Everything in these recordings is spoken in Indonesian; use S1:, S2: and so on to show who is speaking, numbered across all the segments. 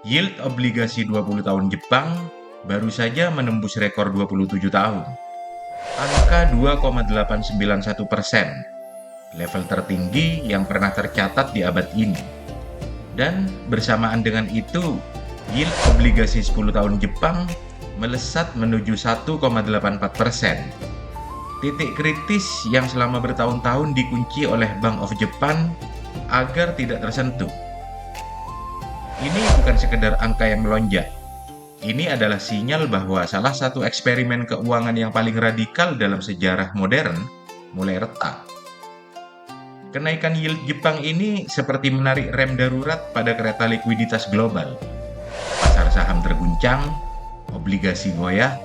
S1: Yield obligasi 20 tahun Jepang baru saja menembus rekor 27 tahun. Angka 2,891%, level tertinggi yang pernah tercatat di abad ini. Dan bersamaan dengan itu, yield obligasi 10 tahun Jepang melesat menuju 1,84%. Titik kritis yang selama bertahun-tahun dikunci oleh Bank of Japan agar tidak tersentuh. Ini bukan sekedar angka yang melonjak. Ini adalah sinyal bahwa salah satu eksperimen keuangan yang paling radikal dalam sejarah modern mulai retak. Kenaikan yield Jepang ini seperti menarik rem darurat pada kereta likuiditas global. Pasar saham terguncang, obligasi goyah,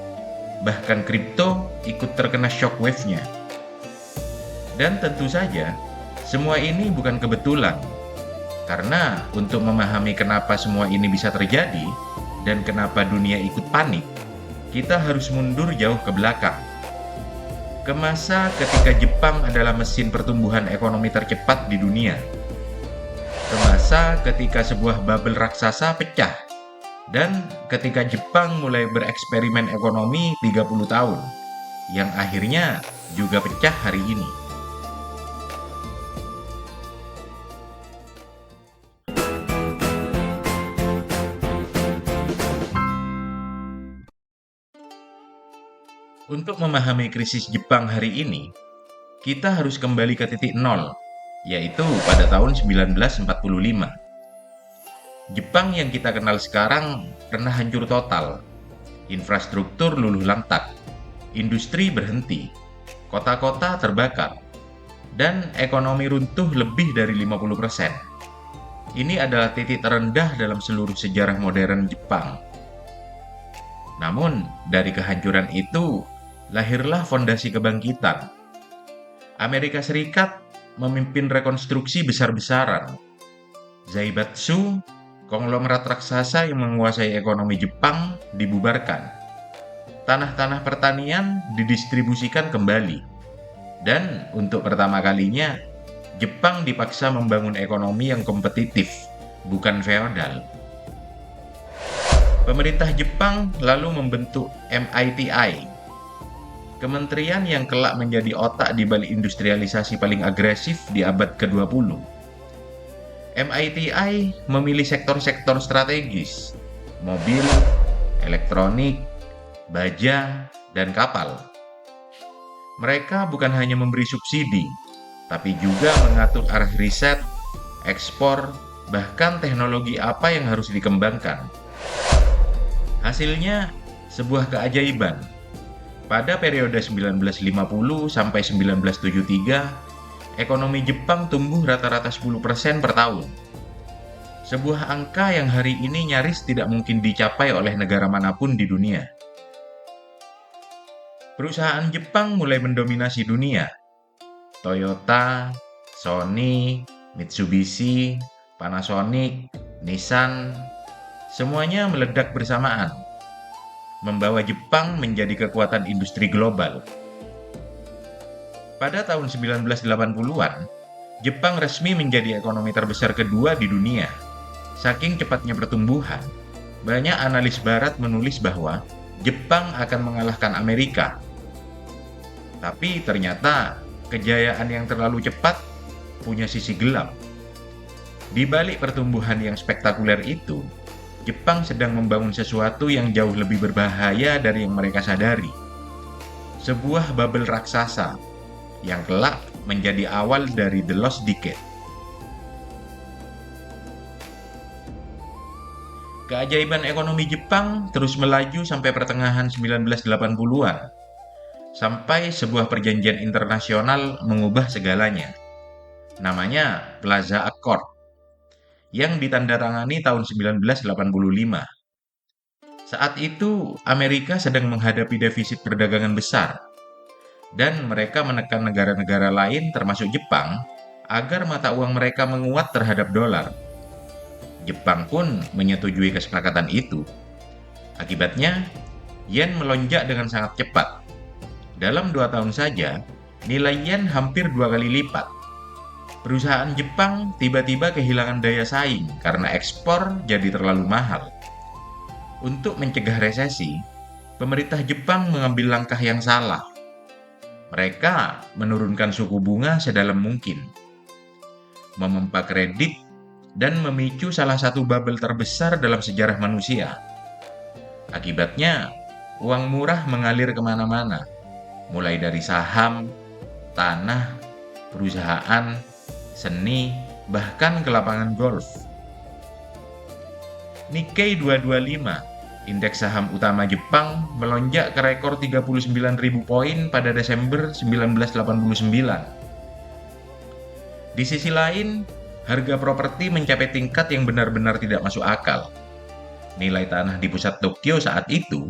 S1: bahkan kripto ikut terkena shockwave-nya. Dan tentu saja, semua ini bukan kebetulan. Karena untuk memahami kenapa semua ini bisa terjadi dan kenapa dunia ikut panik, kita harus mundur jauh ke belakang. Ke masa ketika Jepang adalah mesin pertumbuhan ekonomi tercepat di dunia. Ke masa ketika sebuah bubble raksasa pecah. Dan ketika Jepang mulai bereksperimen ekonomi 30 tahun, yang akhirnya juga pecah hari ini. Untuk memahami krisis Jepang hari ini, kita harus kembali ke titik nol, yaitu pada tahun 1945. Jepang yang kita kenal sekarang pernah hancur total. Infrastruktur luluh lantak, industri berhenti, kota-kota terbakar, dan ekonomi runtuh lebih dari 50%. Ini adalah titik terendah dalam seluruh sejarah modern Jepang. Namun, dari kehancuran itu, lahirlah fondasi kebangkitan. Amerika Serikat memimpin rekonstruksi besar-besaran. Zaibatsu, konglomerat raksasa yang menguasai ekonomi Jepang, dibubarkan. Tanah-tanah pertanian didistribusikan kembali. Dan untuk pertama kalinya, Jepang dipaksa membangun ekonomi yang kompetitif, bukan feodal. Pemerintah Jepang lalu membentuk MITI, kementerian yang kelak menjadi otak di balik industrialisasi paling agresif di abad ke-20. MITI memilih sektor-sektor strategis, mobil, elektronik, baja, dan kapal. Mereka bukan hanya memberi subsidi, tapi juga mengatur arah riset, ekspor, bahkan teknologi apa yang harus dikembangkan. Hasilnya, sebuah keajaiban. Pada periode 1950 sampai 1973, ekonomi Jepang tumbuh rata-rata 10% per tahun. Sebuah angka yang hari ini nyaris tidak mungkin dicapai oleh negara manapun di dunia. Perusahaan Jepang mulai mendominasi dunia. Toyota, Sony, Mitsubishi, Panasonic, Nissan, semuanya meledak bersamaan, membawa Jepang menjadi kekuatan industri global. Pada tahun 1980-an, Jepang resmi menjadi ekonomi terbesar kedua di dunia. Saking cepatnya pertumbuhan, banyak analis barat menulis bahwa Jepang akan mengalahkan Amerika. Tapi ternyata kejayaan yang terlalu cepat punya sisi gelap. Di balik pertumbuhan yang spektakuler itu, Jepang sedang membangun sesuatu yang jauh lebih berbahaya dari yang mereka sadari. Sebuah bubble raksasa yang kelak menjadi awal dari The Lost Decade. Keajaiban ekonomi Jepang terus melaju sampai pertengahan 1980-an, sampai sebuah perjanjian internasional mengubah segalanya. Namanya Plaza Accord, yang ditandatangani tahun 1985. Saat itu, Amerika sedang menghadapi defisit perdagangan besar, dan mereka menekan negara-negara lain termasuk Jepang agar mata uang mereka menguat terhadap dolar. Jepang pun menyetujui kesepakatan itu. Akibatnya, yen melonjak dengan sangat cepat. Dalam 2 tahun saja, nilai yen hampir 2 kali lipat. Perusahaan Jepang tiba-tiba kehilangan daya saing karena ekspor jadi terlalu mahal. Untuk mencegah resesi, pemerintah Jepang mengambil langkah yang salah. Mereka menurunkan suku bunga sedalam mungkin, memompa kredit, dan memicu salah satu bubble terbesar dalam sejarah manusia. Akibatnya, uang murah mengalir kemana-mana, mulai dari saham, tanah, perusahaan, seni, bahkan ke lapangan golf. Nikkei 225, indeks saham utama Jepang, melonjak ke rekor 39.000 poin pada Desember 1989. Di sisi lain, harga properti mencapai tingkat yang benar-benar tidak masuk akal. Nilai tanah di pusat Tokyo saat itu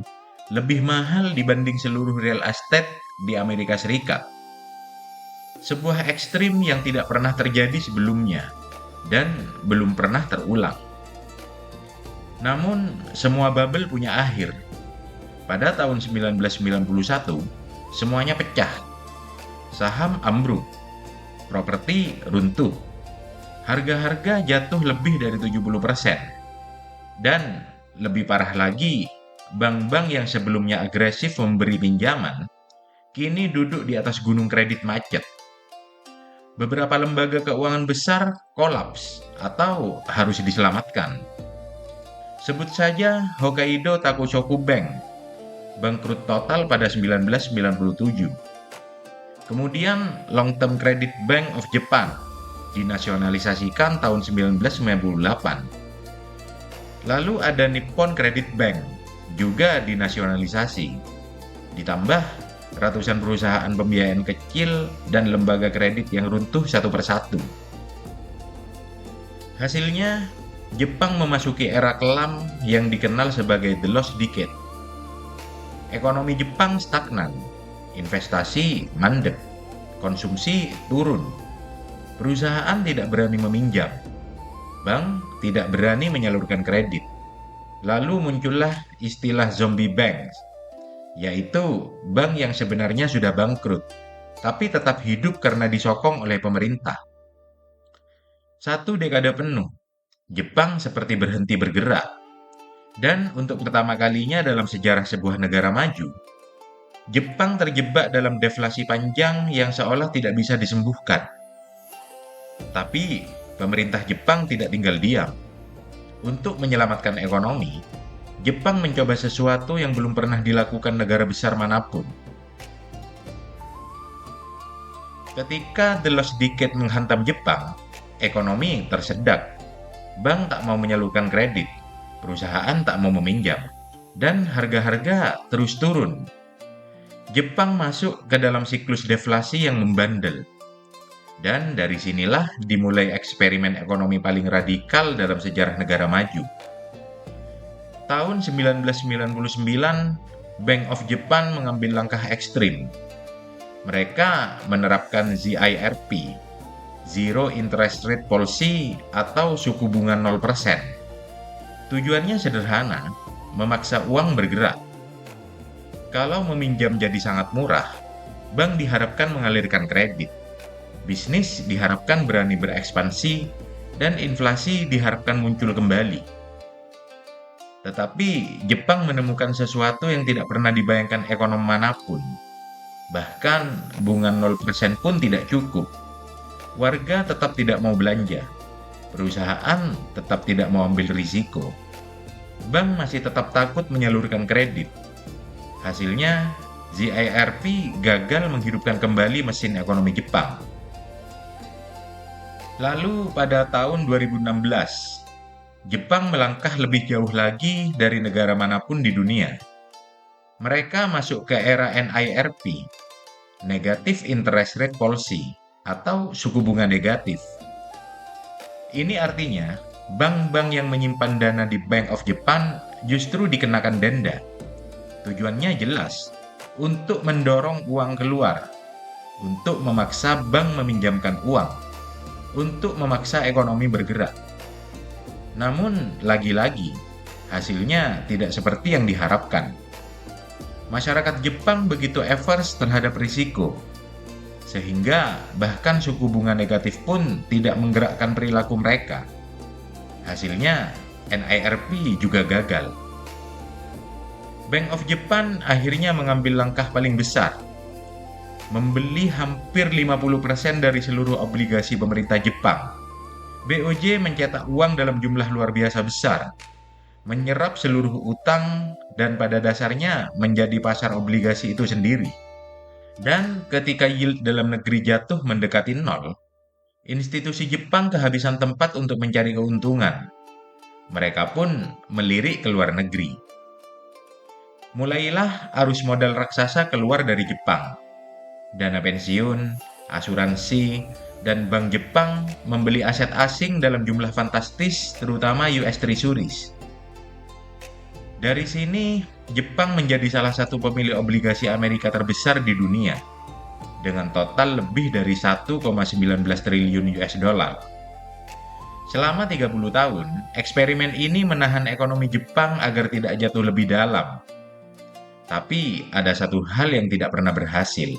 S1: lebih mahal dibanding seluruh real estate di Amerika Serikat. Sebuah ekstrim yang tidak pernah terjadi sebelumnya dan belum pernah terulang. Namun, semua bubble punya akhir. Pada tahun 1991, semuanya pecah. Saham ambruk, properti runtuh, harga-harga jatuh lebih dari 70%. Dan lebih parah lagi, bank-bank yang sebelumnya agresif memberi pinjaman, kini duduk di atas gunung kredit macet. Beberapa lembaga keuangan besar kolaps atau harus diselamatkan. Sebut saja Hokkaido Takushoku Bank, bangkrut total pada 1997. Kemudian Long Term Credit Bank of Japan dinasionalisasikan tahun 1998. Lalu ada Nippon Credit Bank, juga dinasionalisasi. Ditambah ratusan perusahaan pembiayaan kecil dan lembaga kredit yang runtuh satu persatu. Hasilnya, Jepang memasuki era kelam yang dikenal sebagai The Lost Decade. Ekonomi Jepang stagnan, investasi mandek, konsumsi turun, perusahaan tidak berani meminjam, bank tidak berani menyalurkan kredit. Lalu muncullah istilah zombie banks, yaitu bank yang sebenarnya sudah bangkrut, tapi tetap hidup karena disokong oleh pemerintah. Satu dekade penuh, Jepang seperti berhenti bergerak. Dan untuk pertama kalinya dalam sejarah sebuah negara maju, Jepang terjebak dalam deflasi panjang yang seolah tidak bisa disembuhkan. Tapi pemerintah Jepang tidak tinggal diam. Untuk menyelamatkan ekonomi, Jepang mencoba sesuatu yang belum pernah dilakukan negara besar manapun. Ketika The Lost Decade menghantam Jepang, ekonomi tersedak. Bank tak mau menyalurkan kredit, perusahaan tak mau meminjam, dan harga-harga terus turun. Jepang masuk ke dalam siklus deflasi yang membandel. Dan dari sinilah dimulai eksperimen ekonomi paling radikal dalam sejarah negara maju. Tahun 1999, Bank of Japan mengambil langkah ekstrim. Mereka menerapkan ZIRP, Zero Interest Rate Policy atau suku bunga 0%. Tujuannya sederhana, memaksa uang bergerak. Kalau meminjam jadi sangat murah, bank diharapkan mengalirkan kredit. Bisnis diharapkan berani berekspansi, dan inflasi diharapkan muncul kembali. Tetapi Jepang menemukan sesuatu yang tidak pernah dibayangkan ekonom manapun. Bahkan bunga 0% pun tidak cukup. Warga tetap tidak mau belanja. Perusahaan tetap tidak mau ambil risiko. Bank masih tetap takut menyalurkan kredit. Hasilnya, ZIRP gagal menghidupkan kembali mesin ekonomi Jepang. Lalu pada tahun 2016, Jepang melangkah lebih jauh lagi dari negara manapun di dunia. Mereka masuk ke era NIRP, Negative Interest Rate Policy, atau suku bunga negatif. Ini artinya, bank-bank yang menyimpan dana di Bank of Japan justru dikenakan denda. Tujuannya jelas, untuk mendorong uang keluar, untuk memaksa bank meminjamkan uang, untuk memaksa ekonomi bergerak. Namun, lagi-lagi, hasilnya tidak seperti yang diharapkan. Masyarakat Jepang begitu averse terhadap risiko. sehingga bahkan suku bunga negatif pun tidak menggerakkan perilaku mereka. Hasilnya, NIRP juga gagal. Bank of Japan akhirnya mengambil langkah paling besar, membeli hampir 50% dari seluruh obligasi pemerintah Jepang. BOJ mencetak uang dalam jumlah luar biasa besar, menyerap seluruh utang, dan pada dasarnya menjadi pasar obligasi itu sendiri. Dan ketika yield dalam negeri jatuh mendekati nol, institusi Jepang kehabisan tempat untuk mencari keuntungan. Mereka pun melirik ke luar negeri. Mulailah arus modal raksasa keluar dari Jepang. Dana pensiun, asuransi, dan bank Jepang membeli aset asing dalam jumlah fantastis, terutama US Treasuries. Dari sini, Jepang menjadi salah satu pemilik obligasi Amerika terbesar di dunia, dengan total lebih dari 1,19 triliun US dollar. Selama 30 tahun, eksperimen ini menahan ekonomi Jepang agar tidak jatuh lebih dalam. Tapi ada satu hal yang tidak pernah berhasil.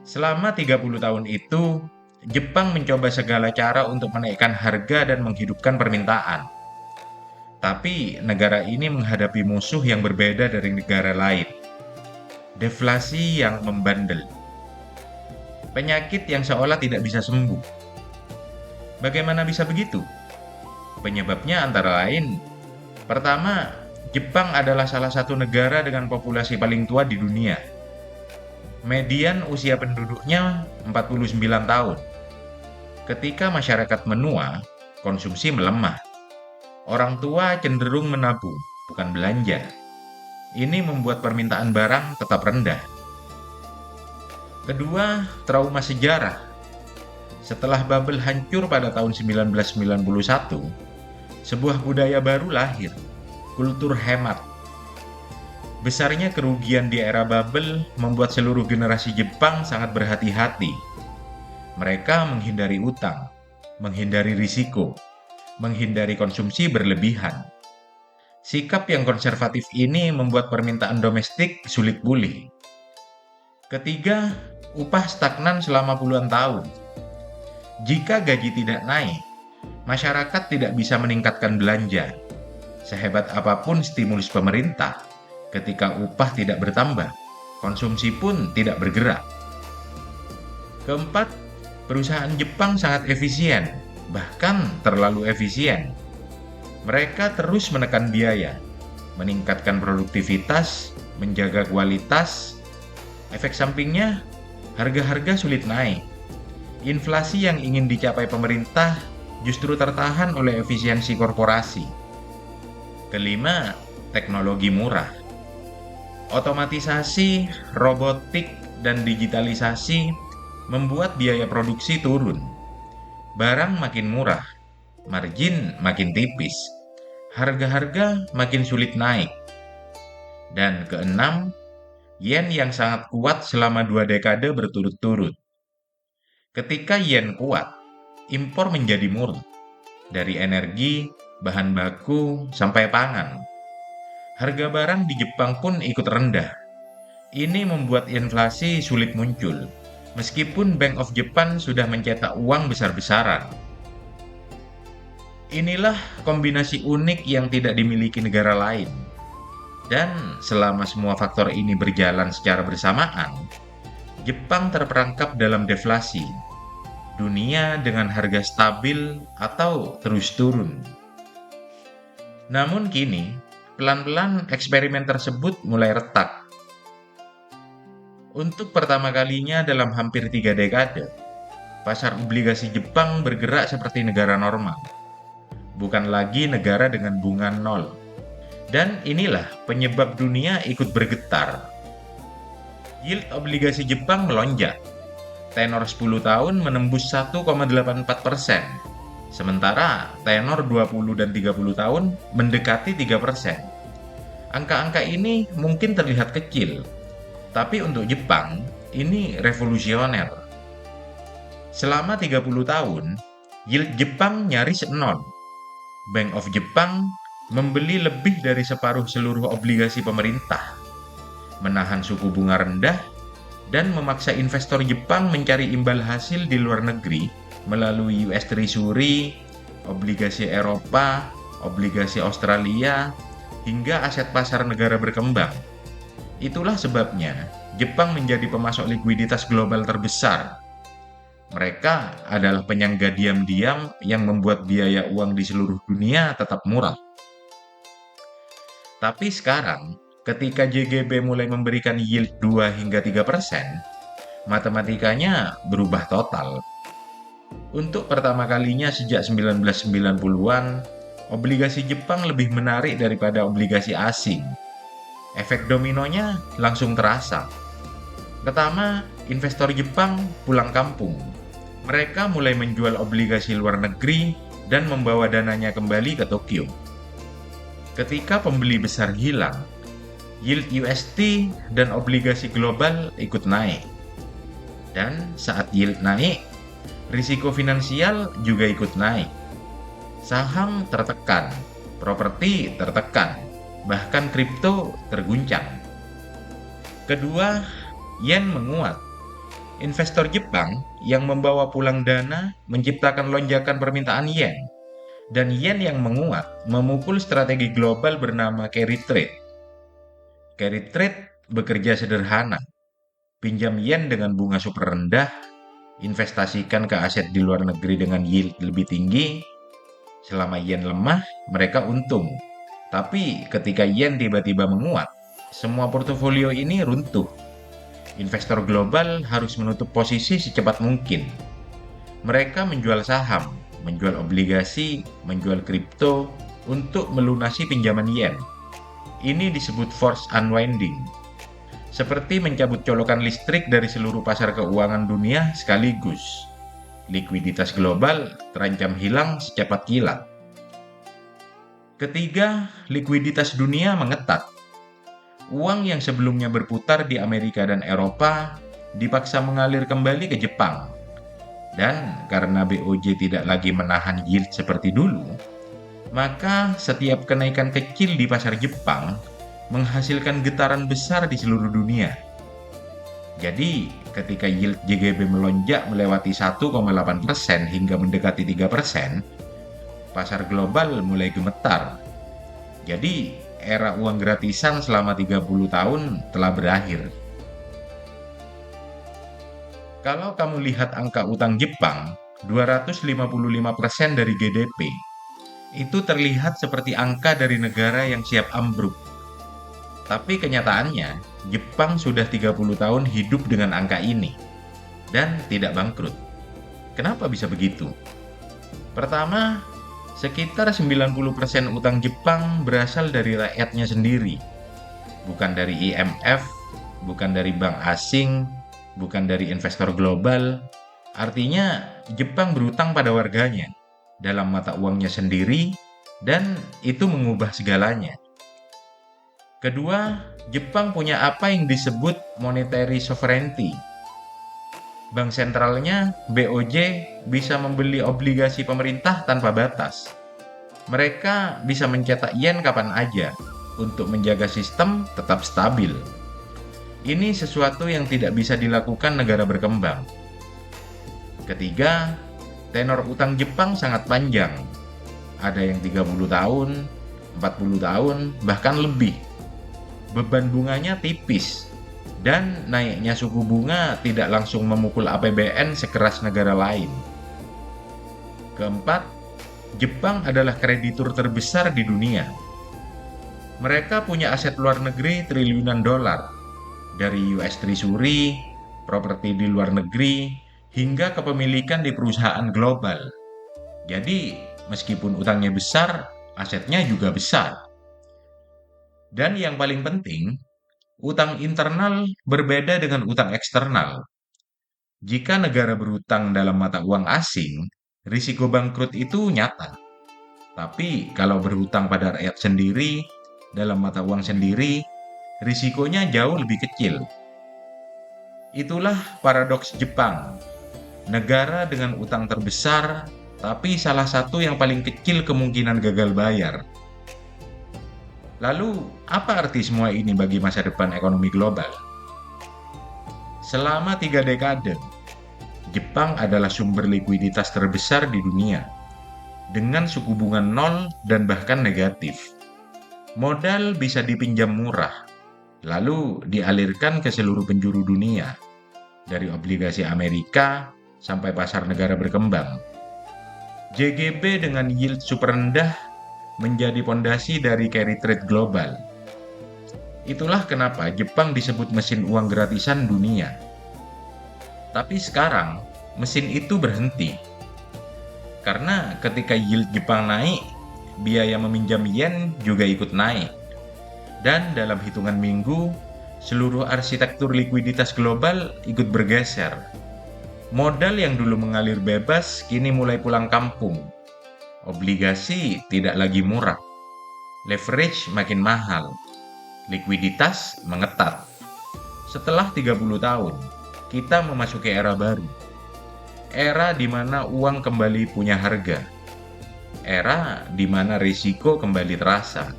S1: Selama 30 tahun itu, Jepang mencoba segala cara untuk menaikkan harga dan menghidupkan permintaan. Tapi negara ini menghadapi musuh yang berbeda dari negara lain. Deflasi yang membandel. Penyakit yang seolah tidak bisa sembuh. Bagaimana bisa begitu? Penyebabnya antara lain, pertama, Jepang adalah salah satu negara dengan populasi paling tua di dunia. Median usia penduduknya 49 tahun. Ketika masyarakat menua, konsumsi melemah. Orang tua cenderung menabung, bukan belanja. Ini membuat permintaan barang tetap rendah. Kedua, trauma sejarah. Setelah bubble hancur pada tahun 1991, sebuah budaya baru lahir, kultur hemat. Besarnya kerugian di era bubble membuat seluruh generasi Jepang sangat berhati-hati. Mereka menghindari utang, menghindari risiko, menghindari konsumsi berlebihan. Sikap yang konservatif ini membuat permintaan domestik sulit pulih. Ketiga, upah stagnan selama puluhan tahun. Jika gaji tidak naik, masyarakat tidak bisa meningkatkan belanja. Sehebat apapun stimulus pemerintah, ketika upah tidak bertambah, konsumsi pun tidak bergerak. Keempat, perusahaan Jepang sangat efisien, bahkan terlalu efisien. Mereka terus menekan biaya, meningkatkan produktivitas, menjaga kualitas. Efek sampingnya, harga-harga sulit naik. Inflasi yang ingin dicapai pemerintah justru tertahan oleh efisiensi korporasi. Kelima, teknologi murah. Otomatisasi, robotik, dan digitalisasi membuat biaya produksi turun. Barang makin murah, margin makin tipis, harga-harga makin sulit naik. Dan keenam, yen yang sangat kuat selama 2 dekade berturut-turut. Ketika yen kuat, impor menjadi murah, dari energi, bahan baku, sampai pangan. Harga barang di Jepang pun ikut rendah. Ini membuat inflasi sulit muncul, meskipun Bank of Japan sudah mencetak uang besar-besaran. Inilah kombinasi unik yang tidak dimiliki negara lain. Dan selama semua faktor ini berjalan secara bersamaan, Jepang terperangkap dalam deflasi. Dunia dengan harga stabil atau terus turun. Namun kini, pelan-pelan eksperimen tersebut mulai retak. Untuk pertama kalinya dalam hampir 3 dekade, pasar obligasi Jepang bergerak seperti negara normal, bukan lagi negara dengan bunga nol. Dan inilah penyebab dunia ikut bergetar. Yield obligasi Jepang melonjak. Tenor 10 tahun menembus 1,84%, sementara tenor 20 dan 30 tahun mendekati 3%. Angka-angka ini mungkin terlihat kecil, tapi untuk Jepang, ini revolusioner. Selama 30 tahun, yield Jepang nyaris nol. Bank of Jepang membeli lebih dari separuh seluruh obligasi pemerintah, menahan suku bunga rendah, dan memaksa investor Jepang mencari imbal hasil di luar negeri melalui US Treasury, obligasi Eropa, obligasi Australia, hingga aset pasar negara berkembang. Itulah sebabnya Jepang menjadi pemasok likuiditas global terbesar. Mereka adalah penyangga diam-diam yang membuat biaya uang di seluruh dunia tetap murah. Tapi sekarang, ketika JGB mulai memberikan yield 2 hingga 3%, matematikanya berubah total. Untuk pertama kalinya sejak 1990-an, obligasi Jepang lebih menarik daripada obligasi asing. Efek dominonya langsung terasa. Pertama, investor Jepang pulang kampung. Mereka mulai menjual obligasi luar negeri dan membawa dananya kembali ke Tokyo. Ketika pembeli besar hilang, yield UST dan obligasi global ikut naik. Dan saat yield naik, risiko finansial juga ikut naik. Saham tertekan, properti tertekan, bahkan kripto terguncang. Kedua, yen menguat. Investor Jepang yang membawa pulang dana menciptakan lonjakan permintaan yen. Dan yen yang menguat memukul strategi global bernama carry trade. Carry trade bekerja sederhana. Pinjam yen dengan bunga super rendah, investasikan ke aset di luar negeri dengan yield lebih tinggi. Selama yen lemah, mereka untung. Tapi ketika yen tiba-tiba menguat, semua portofolio ini runtuh. Investor global harus menutup posisi secepat mungkin. Mereka menjual saham, menjual obligasi, menjual kripto untuk melunasi pinjaman yen. Ini disebut forced unwinding. Seperti mencabut colokan listrik dari seluruh pasar keuangan dunia sekaligus. Likuiditas global terancam hilang secepat kilat. Ketiga, likuiditas dunia mengetat. Uang yang sebelumnya berputar di Amerika dan Eropa dipaksa mengalir kembali ke Jepang. Dan karena BOJ tidak lagi menahan yield seperti dulu, maka setiap kenaikan kecil di pasar Jepang menghasilkan getaran besar di seluruh dunia. Jadi, ketika yield JGB melonjak melewati 1,8% hingga mendekati 3%, pasar global mulai gemetar. Jadi, era uang gratisan selama 30 tahun telah berakhir. Kalau kamu lihat angka utang Jepang, 255% dari GDP, itu terlihat seperti angka dari negara yang siap ambruk. Tapi kenyataannya, Jepang sudah 30 tahun hidup dengan angka ini dan tidak bangkrut. Kenapa bisa begitu? Pertama, sekitar 90% utang Jepang berasal dari rakyatnya sendiri. Bukan dari IMF, bukan dari bank asing, bukan dari investor global. Artinya, Jepang berutang pada warganya dalam mata uangnya sendiri dan itu mengubah segalanya. Kedua, Jepang punya apa yang disebut monetary sovereignty. Bank sentralnya, BOJ, bisa membeli obligasi pemerintah tanpa batas. Mereka bisa mencetak yen kapan aja untuk menjaga sistem tetap stabil. Ini sesuatu yang tidak bisa dilakukan negara berkembang. Ketiga, tenor utang Jepang sangat panjang. Ada yang 30 tahun, 40 tahun, bahkan lebih. Beban bunganya tipis, dan naiknya suku bunga tidak langsung memukul APBN sekeras negara lain. Keempat, Jepang adalah kreditur terbesar di dunia. Mereka punya aset luar negeri triliunan dolar, dari US Treasury, properti di luar negeri, hingga kepemilikan di perusahaan global. Jadi, meskipun utangnya besar, asetnya juga besar. Dan yang paling penting, utang internal berbeda dengan utang eksternal. Jika negara berutang dalam mata uang asing, risiko bangkrut itu nyata. Tapi kalau berhutang pada rakyat sendiri, dalam mata uang sendiri, risikonya jauh lebih kecil. Itulah paradoks Jepang. Negara dengan utang terbesar, tapi salah satu yang paling kecil kemungkinan gagal bayar. Lalu, apa arti semua ini bagi masa depan ekonomi global? Selama 3 dekade, Jepang adalah sumber likuiditas terbesar di dunia, dengan suku bunga nol dan bahkan negatif. Modal bisa dipinjam murah, lalu dialirkan ke seluruh penjuru dunia, dari obligasi Amerika sampai pasar negara berkembang. JGB dengan yield super rendah menjadi pondasi dari carry trade global. Itulah kenapa Jepang disebut mesin uang gratisan dunia. Tapi sekarang, mesin itu berhenti. Karena ketika yield Jepang naik, biaya meminjam yen juga ikut naik. Dan dalam hitungan minggu, seluruh arsitektur likuiditas global ikut bergeser. Modal yang dulu mengalir bebas kini mulai pulang kampung. Obligasi tidak lagi murah. Leverage makin mahal. Likuiditas mengetat. Setelah 30 tahun, kita memasuki era baru. Era di mana uang kembali punya harga. Era di mana risiko kembali terasa.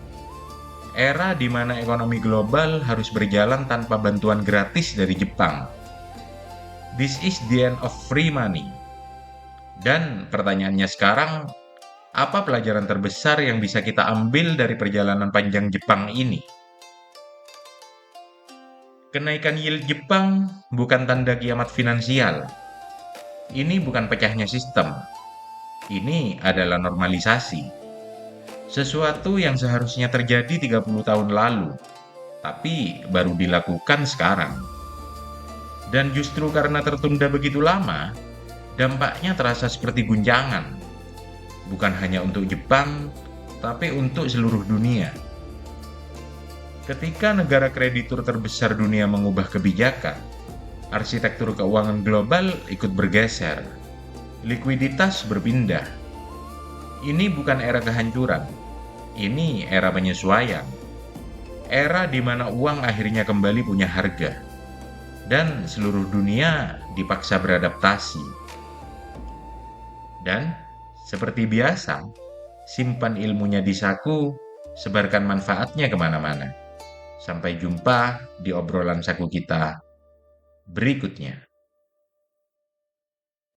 S1: Era di mana ekonomi global harus berjalan tanpa bantuan gratis dari Jepang. This is the end of free money. Dan pertanyaannya sekarang, apa pelajaran terbesar yang bisa kita ambil dari perjalanan panjang Jepang ini? Kenaikan yield Jepang bukan tanda kiamat finansial. Ini bukan pecahnya sistem. Ini adalah normalisasi. Sesuatu yang seharusnya terjadi 30 tahun lalu, tapi baru dilakukan sekarang. Dan justru karena tertunda begitu lama, dampaknya terasa seperti guncangan. Bukan hanya untuk Jepang, tapi untuk seluruh dunia. Ketika negara kreditur terbesar dunia mengubah kebijakan, arsitektur keuangan global ikut bergeser. Likuiditas berpindah. Ini bukan era kehancuran. Ini era penyesuaian. Era di mana uang akhirnya kembali punya harga. Dan seluruh dunia dipaksa beradaptasi. Dan seperti biasa, simpan ilmunya di saku, sebarkan manfaatnya kemana-mana. Sampai jumpa di obrolan saku kita berikutnya.